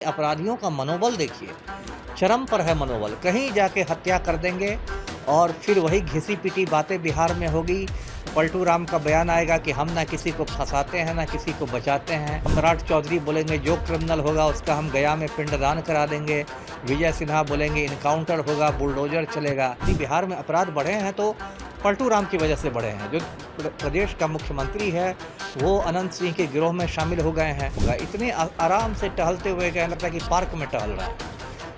अपराधियों का मनोबल देखिए, चरम पर है मनोबल। कहीं जाके हत्या कर देंगे और फिर वही घिसी-पिटी बातें बिहार में होगी। पलटू राम का बयान आएगा कि हम ना किसी को फँसाते हैं, ना किसी को बचाते हैं। सम्राट चौधरी बोलेंगे जो क्रिमिनल होगा उसका हम गया में पिंडदान करा देंगे। विजय सिन्हा बोलेंगे इनकाउंटर होगा, बुलडोज़र चलेगा। यदि बिहार में अपराध बढ़े हैं तो पलटू राम की वजह से बढ़े हैं। जो प्रदेश का मुख्यमंत्री है वो अनंत सिंह के गिरोह में शामिल हो गए हैं। इतने आराम से टहलते हुए कहें लगता है कि पार्क में टहल रहा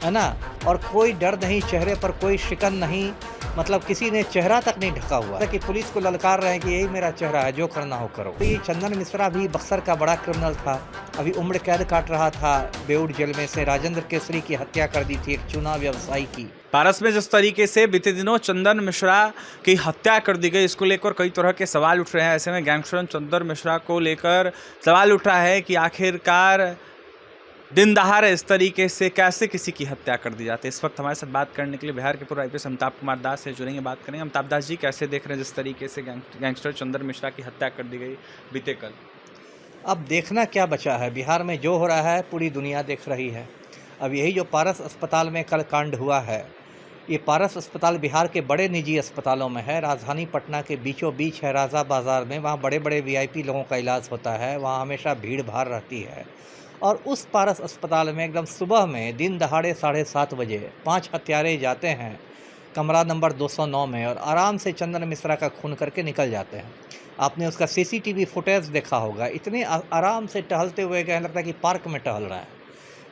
है ना। और कोई डर नहीं, चेहरे पर कोई शिकन नहीं, मतलब किसी ने चेहरा तक नहीं ढका हुआ है कि पुलिस को ललकार रहे हैं कि यही मेरा चेहरा है, जो करना हो करो। तो ये चंदन मिश्रा भी बक्सर का बड़ा क्रिमिनल था, अभी उम्र कैद काट रहा था बेऊर जेल में से। राजेंद्र केसरी की हत्या कर दी थी एक चुनाव व्यवसायी की। पारस में जिस तरीके से बीते दिनों चंदन मिश्रा की हत्या कर दी गई, इसको लेकर कई तरह के सवाल उठ रहे हैं। ऐसे में गैंगस्टर चंदन मिश्रा को लेकर सवाल उठ रहा है कि आखिरकार दिन दहाड़े इस तरीके से कैसे किसी की हत्या कर दी जाती है। इस वक्त हमारे साथ बात करने के लिए बिहार के पूर्व IPS अमिताभ कुमार दास से जुड़ेंगे, बात करेंगे। अमिताभ दास जी, कैसे देख रहे हैं जिस तरीके से गैंगस्टर चंदन मिश्रा की हत्या कर दी गई बीते कल? अब देखना क्या बचा है, बिहार में जो हो रहा है पूरी दुनिया देख रही है। अब यही जो पारस अस्पताल में कल कांड हुआ है, ये पारस अस्पताल बिहार के बड़े निजी अस्पतालों में है। राजधानी पटना के बीचों बीच है, राजा बाज़ार में। वहाँ बड़े बड़े VIP लोगों का इलाज होता है, वहाँ हमेशा भीड़ भाड़ रहती है। और उस पारस अस्पताल में एकदम सुबह में दिन दहाड़े 7:30 बजे 5 हत्यारे जाते हैं कमरा नंबर 209 में और आराम से चंदन मिश्रा का खून करके निकल जाते हैं। आपने उसका CCTV फुटेज देखा होगा। इतने आराम से टहलते हुए कहें लगता है कि पार्क में टहल रहा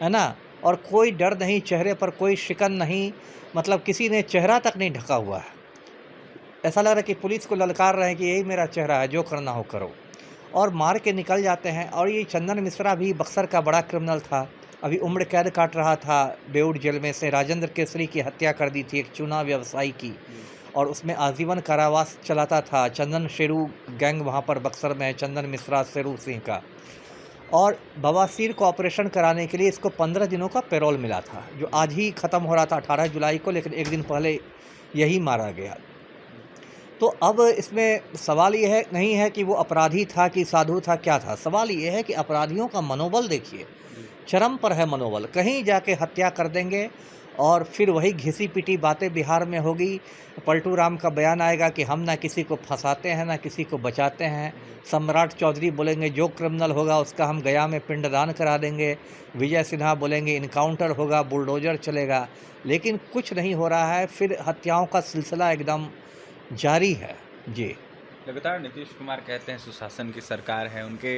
है ना। और कोई डर नहीं, चेहरे पर कोई शिकन नहीं, मतलब किसी ने चेहरा तक नहीं ढका हुआ है। ऐसा लग रहा है कि पुलिस को ललकार रहे हैं कि यही मेरा चेहरा है, जो करना हो करो। और मार के निकल जाते हैं। और ये चंदन मिश्रा भी बक्सर का बड़ा क्रिमिनल था, अभी उम्र कैद काट रहा था बेऊर जेल में से। राजेंद्र केसरी की हत्या कर दी थी एक चुनाव व्यवसायी की, और उसमें आजीवन कारावास चलाता था। चंदन शेरू गैंग वहाँ पर बक्सर में है, चंदन मिश्रा शेरू सिंह का। और बवासीर को ऑपरेशन कराने के लिए इसको 15 दिनों का पैरोल मिला था, जो आज ही ख़त्म हो रहा था 18 जुलाई को, लेकिन एक दिन पहले यही मारा गया। तो अब इसमें सवाल ये है नहीं है कि वो अपराधी था कि साधु था, क्या था। सवाल ये है कि अपराधियों का मनोबल देखिए, चरम पर है मनोबल। कहीं जाके हत्या कर देंगे और फिर वही घिसी-पिटी बातें बिहार में होगी। पलटू राम का बयान आएगा कि हम ना किसी को फँसाते हैं, ना किसी को बचाते हैं। सम्राट चौधरी बोलेंगे जो क्रिमिनल होगा उसका हम गया में पिंडदान करा देंगे। विजय सिन्हा बोलेंगे इनकाउंटर होगा, बुलडोज़र चलेगा। लेकिन कुछ नहीं हो रहा है, फिर हत्याओं का सिलसिला एकदम जारी है। जी। लगातार नीतीश कुमार कहते हैं सुशासन की सरकार है, उनके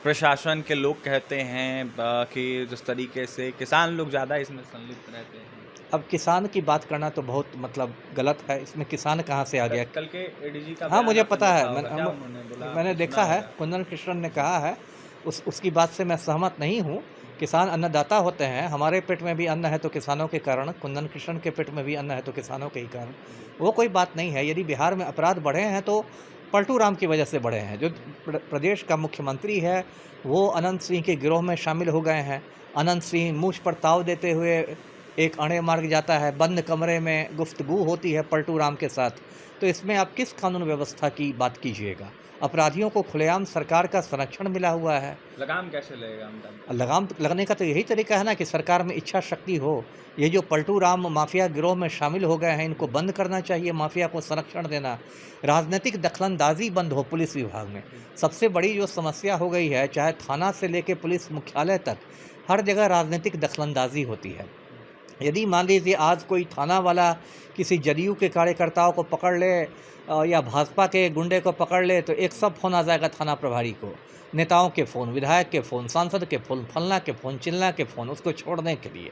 प्रशासन के लोग कहते हैं कि जिस तरीके से किसान लोग ज़्यादा इसमें संलिप्त रहते हैं। अब किसान की बात करना तो बहुत मतलब गलत है, इसमें किसान कहाँ से आ गया? कल के ADG का हाँ, मुझे पता है, मैंने देखा है, कुंदन कृष्णन ने कहा है, उसकी बात से मैं सहमत नहीं हूँ। किसान अन्नदाता होते हैं, हमारे पेट में भी अन्न है तो किसानों के कारण, कुंदन कृष्णन के पेट में भी अन्न है तो किसानों के ही कारण। वो कोई बात नहीं है। यदि बिहार में अपराध बढ़े हैं तो पलटू राम की वजह से बढ़े हैं। जो प्रदेश का मुख्यमंत्री है वो अनंत सिंह के गिरोह में शामिल हो गए हैं। अनंत सिंह मूंछ पर ताव देते हुए एक अणे मार्ग जाता है, बंद कमरे में गुफ्तगू होती है पलटू राम के साथ। तो इसमें आप किस कानून व्यवस्था की बात कीजिएगा? अपराधियों को खुलेआम सरकार का संरक्षण मिला हुआ है। लगाम कैसे लगेगा? लगाम लगने का तो यही तरीका है ना कि सरकार में इच्छा शक्ति हो। ये जो पलटू राम माफिया गिरोह में शामिल हो गए हैं, इनको बंद करना चाहिए, माफिया को संरक्षण देना। राजनीतिक दखलंदाजी बंद हो पुलिस विभाग में। सबसे बड़ी जो समस्या हो गई है, चाहे थाना से लेके पुलिस मुख्यालय तक, हर जगह राजनीतिक दखलंदाजी होती है। यदि मान लीजिए आज कोई थाना वाला किसी जदयू के कार्यकर्ताओं को पकड़ ले या भाजपा के गुंडे को पकड़ ले तो एक सब फ़ोन आ जाएगा थाना प्रभारी को। नेताओं के फ़ोन, विधायक के फ़ोन, सांसद के फ़ोन, फलना के फ़ोन, चिल्ला के फ़ोन, उसको छोड़ने के लिए।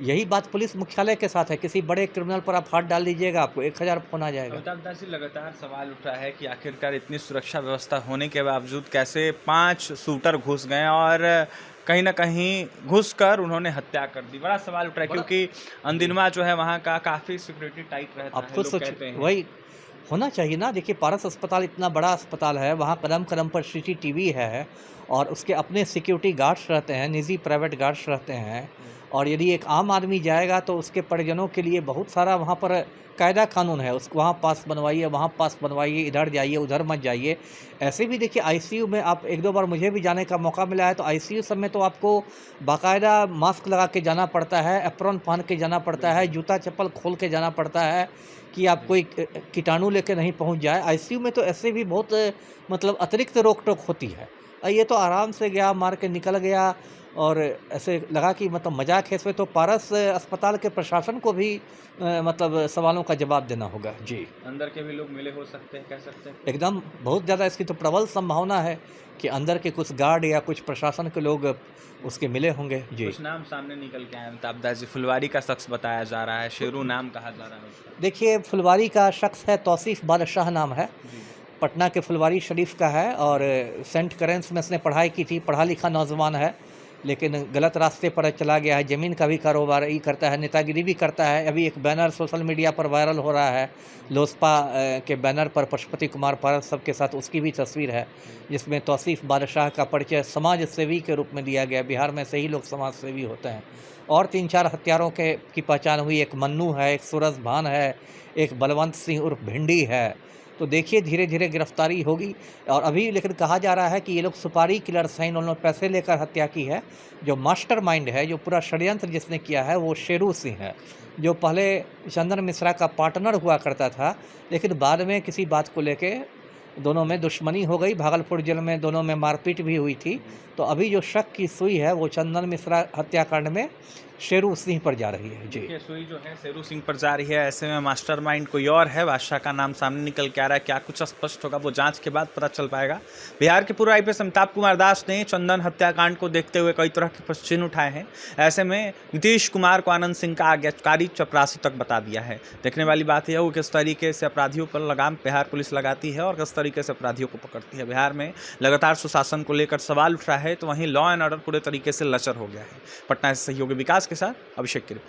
यही बात पुलिस मुख्यालय के साथ है। किसी बड़े क्रिमिनल पर आप हाथ डाल दीजिएगा, आपको 1000 फ़ोन आ जाएगा। अमिताभ दास जी, लगातार सवाल उठ रहा है कि आखिरकार इतनी सुरक्षा व्यवस्था होने के बावजूद कैसे 5 शूटर घुस गए और कहीं ना कहीं घुसकर उन्होंने हत्या कर दी। बड़ा सवाल उठ रहा है क्योंकि अंदिनवा जो है वहाँ का काफ़ी सिक्योरिटी टाइट रहता है, लोग कहते हैं। वही होना चाहिए ना। देखिए, पारस अस्पताल इतना बड़ा अस्पताल है, वहाँ कदम कदम पर CCTV है और उसके अपने सिक्योरिटी गार्ड्स रहते हैं, निजी प्राइवेट गार्ड्स रहते हैं। और यदि एक आम आदमी जाएगा तो उसके परिजनों के लिए बहुत सारा वहाँ पर कायदा कानून है, उसको वहाँ पास बनवाइए, वहाँ पास बनवाइए, इधर जाइए, उधर मत जाइए। ऐसे भी देखिए आईसीयू में आप 1-2 बार मुझे भी जाने का मौका मिला है, तो आईसीयू सब में तो आपको बाकायदा मास्क लगा के जाना पड़ता है, एप्रॉन पहन के जाना पड़ता है, जूता चप्पल खोल के जाना पड़ता है कि आप कोई कीटाणु लेके नहीं पहुँच जाए। आईसीयू में तो ऐसे भी बहुत मतलब अतिरिक्त रोक-टोक होती है। ये तो आराम से गया, मार के निकल गया और ऐसे लगा कि मतलब मजाक है इसमें। तो पारस अस्पताल के प्रशासन को भी मतलब सवालों का जवाब देना होगा। जी, अंदर के भी लोग मिले हो सकते हैं, कह सकते हैं। एकदम बहुत ज़्यादा इसकी तो प्रबल संभावना है कि अंदर के कुछ गार्ड या कुछ प्रशासन के लोग उसके मिले होंगे। जी, कुछ नाम सामने निकल के आए अमिताभ जी। फुलवारी का शख्स बताया जा रहा है, शेरू नाम कहा जा रहा है उसका। देखिए फुलवारी का शख्स है तौसीफ़ बादशाह नाम है, जी। पटना के फुलवारी शरीफ का है और सेंट करेंस में इसने पढ़ाई की थी, पढ़ा लिखा नौजवान है, लेकिन गलत रास्ते पर चला गया है। ज़मीन का भी कारोबार ही करता है, नेतागिरी भी करता है। अभी एक बैनर सोशल मीडिया पर वायरल हो रहा है, लोजपा के बैनर पर पशुपति कुमार पारस सब के साथ उसकी भी तस्वीर है, जिसमें तौसीफ़ बादशाह का परिचय समाज सेवी के रूप में दिया गया। बिहार में से ही लोग समाज सेवी होते हैं। और 3-4 हत्यारों की पहचान हुई। एक मन्नू है, एक सूरज भान है, एक बलवंत सिंह उर्फ भिंडी है। तो देखिए धीरे धीरे गिरफ्तारी होगी। और अभी लेकिन कहा जा रहा है कि ये लोग सुपारी किलर्स हैं, इन्होंने पैसे लेकर हत्या की है। जो मास्टरमाइंड है, जो पूरा षड्यंत्र जिसने किया है, वो शेरू सिंह है, जो पहले चंदन मिश्रा का पार्टनर हुआ करता था, लेकिन बाद में किसी बात को लेके दोनों में दुश्मनी हो गई। भागलपुर जेल में दोनों में मारपीट भी हुई थी। तो अभी जो शक की सुई है वो चंदन मिश्रा हत्याकांड में शेरू सिंह पर जा रही है। जी, ये सुई जो है शेरू सिंह पर जा रही है। ऐसे में मास्टरमाइंड कोई और है, बादशाह का नाम सामने निकल के आ रहा है। क्या कुछ स्पष्ट होगा वो जांच के बाद पता चल पाएगा। बिहार के पूर्व आईपीएस अमिताभ कुमार दास ने चंदन हत्याकांड को देखते हुए कई तरह के प्रश्न उठाए हैं। ऐसे में नीतीश कुमार को आनंद सिंह का आज्ञाकारी चपरासी तक बता दिया है। देखने वाली बात यह हो किस तरीके से अपराधियों पर लगाम बिहार पुलिस लगाती है और किस तरीके से अपराधियों को पकड़ती है। बिहार में लगातार सुशासन को लेकर सवाल उठ रहा है, तो वहीं लॉ एंड ऑर्डर पूरे तरीके से लचर हो गया है। पटना से सहयोगी विकास के साथ अभिषेक की रिपोर्ट।